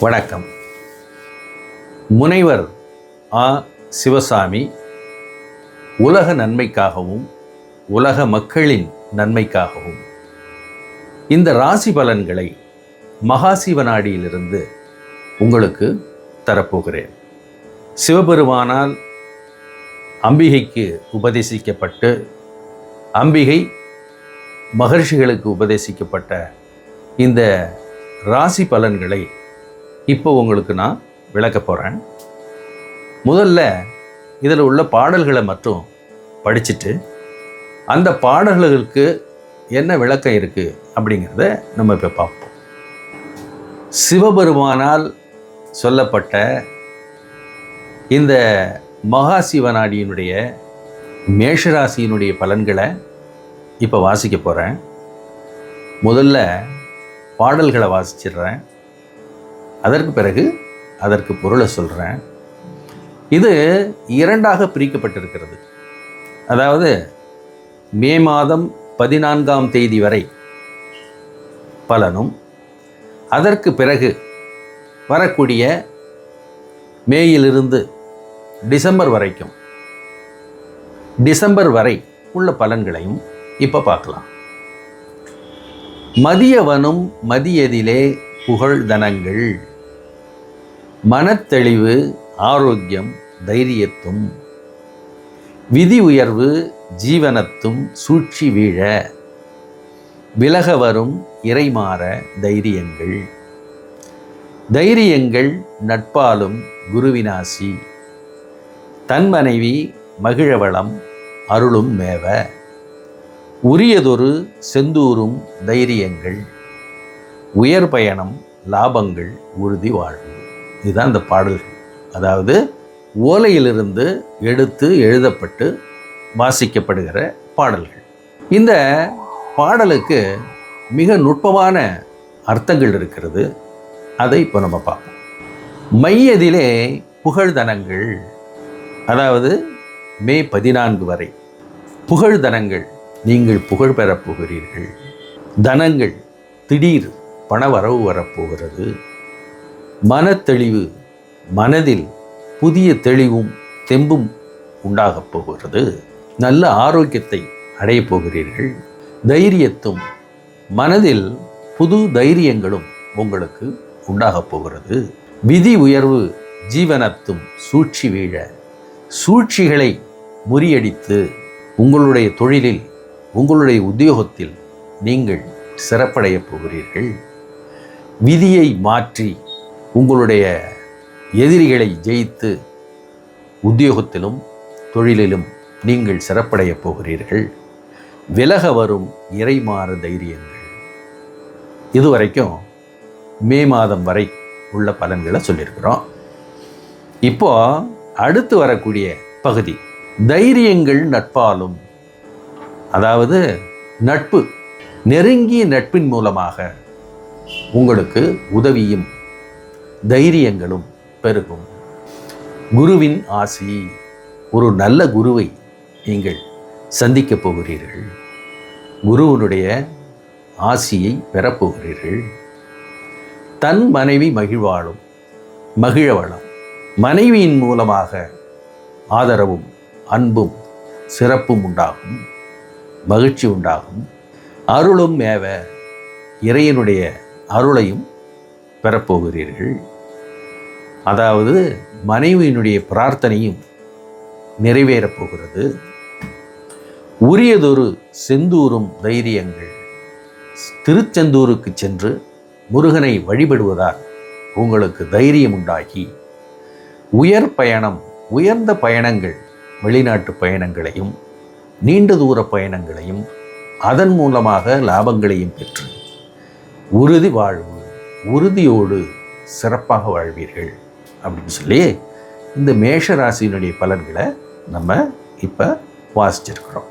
வணக்கம். முனைவர் ஆ. சிவசாமி உலக நன்மைக்காகவும் உலக மக்களின் நன்மைக்காகவும் இந்த ராசி பலன்களை மகாசிவநாடியிலிருந்து உங்களுக்கு தரப்போகிறேன். சிவபெருமானால் அம்பிகைக்கு உபதேசிக்கப்பட்டு அம்பிகை மகர்ஷிகளுக்கு உபதேசிக்கப்பட்ட இந்த ராசி பலன்களை இப்போ உங்களுக்கு நான் விளக்க போகிறேன். முதல்ல இதில் உள்ள பாடல்களை மட்டும் படிச்சுட்டு அந்த பாடல்களுக்கு என்ன விளக்கம் இருக்குது அப்படிங்கிறத நம்ம இப்போ பார்ப்போம். சிவபெருமானால் சொல்லப்பட்ட இந்த மகாசிவநாடியினுடைய மேஷராசியினுடைய பலன்களை இப்போ வாசிக்க போகிறேன். முதல்ல பாடல்களை வாசிச்சிடுறேன். அதற்கு பிறகு அதற்கு பொருளை சொல்கிறேன். இது இரண்டாக பிரிக்கப்பட்டிருக்கிறது. அதாவது மே மாதம் 14ஆம் தேதி வரை பலனும், அதற்கு பிறகு வரக்கூடிய மேயிலிருந்து டிசம்பர் வரைக்கும், டிசம்பர் வரை உள்ள பலன்களையும் இப்போ பார்க்கலாம். மதியவனும் மதியதிலே புகழ் தனங்கள், மனத்தெளிவு ஆரோக்கியம் தைரியத்தும், விதி உயர்வு ஜீவனத்தும் சூழ்ச்சி வீழ, விலக வரும் இறைமாற தைரியங்கள், தைரியங்கள் நட்பாலும் குருவினாசி, தன் மனைவி மகிழவளம் அருளும் மேவ, உரியதொரு செந்தூரும் தைரியங்கள், உயர் பயணம் லாபங்கள் உறுதி வாழ்வு. இதுதான் இந்த பாடல்கள். அதாவது ஓலையிலிருந்து எடுத்து எழுதப்பட்டு வாசிக்கப்படுகிற பாடல்கள். இந்த பாடலுக்கு மிக நுட்பமான அர்த்தங்கள் இருக்கிறது. அதை இப்போ நம்ம பார்ப்போம். மையதிலே புகழ்தனங்கள், அதாவது மே 14 வரை புகழ்தனங்கள், நீங்கள் புகழ் பெறப் போகிறீர்கள். தனங்கள், திடீர் பணவரவு வரப்போகிறது. மனத்தெளிவு, மனதில் புதிய தெளிவும் தெம்பும் உண்டாகப் போகிறது. நல்ல ஆரோக்கியத்தை அடையப் போகிறீர்கள். தைரியத்தும், மனதில் புது தைரியங்களும் உங்களுக்கு உண்டாகப் போகிறது. விதி உயர்வு ஜீவனத்தும் சூழ்ச்சி வீழ, சூழ்ச்சிகளை முறியடித்து உங்களுடைய தொழிலில், உங்களுடைய உத்தியோகத்தில் நீங்கள் சிறப்படையப் போகிறீர்கள். விதியை மாற்றி உங்களுடைய எதிரிகளை ஜெயித்து உத்தியோகத்திலும் தொழிலிலும் நீங்கள் சிறப்படையப் போகிறீர்கள். விலக வரும் இறைமாற தைரியங்கள். இதுவரைக்கும் மே மாதம் வரை உள்ள பலன்களை சொல்லியிருக்கிறோம். இப்போ அடுத்து வரக்கூடிய பகுதி தைரியங்கள் நட்பாலும், அதாவது நட்பு, நெருங்கிய நட்பின் மூலமாக உங்களுக்கு உதவியும் தைரியங்களும் பெருகும். குருவின் ஆசி, ஒரு நல்ல குருவை நீங்கள் சந்திக்கப் போகிறீர்கள். குருவினுடைய ஆசியை பெறப்போகிறீர்கள். தன் மனைவி மகிழவளம், மனைவியின் மூலமாக ஆதரவும் அன்பும் சிறப்பும் உண்டாகும், மகிழ்ச்சி உண்டாகும். அருளும் மேவ, இறைவனுடைய அருளையும் பெறப்போகிறீர்கள். அதாவது மனைவியினுடைய பிரார்த்தனையும் நிறைவேறப் போகிறது. உரியதொரு செந்தூரும் தைரியங்கள், திருச்செந்தூருக்கு சென்று முருகனை வழிபடுவதால் உங்களுக்கு தைரியம் உண்டாகி உயர் பயணம், உயர்ந்த பயணங்கள், வெளிநாட்டு பயணங்களையும் நீண்ட தூர பயணங்களையும் அதன் மூலமாக லாபங்களையும் பெற்று உறுதி வாழ்வு, உறுதியோடு சிறப்பாக வாழ்வீர்கள் அப்படின்னு சொல்லி இந்த மேஷ ராசியினுடைய பலன்களை நம்ம இப்போ வாசிச்சிருக்கிறோம்.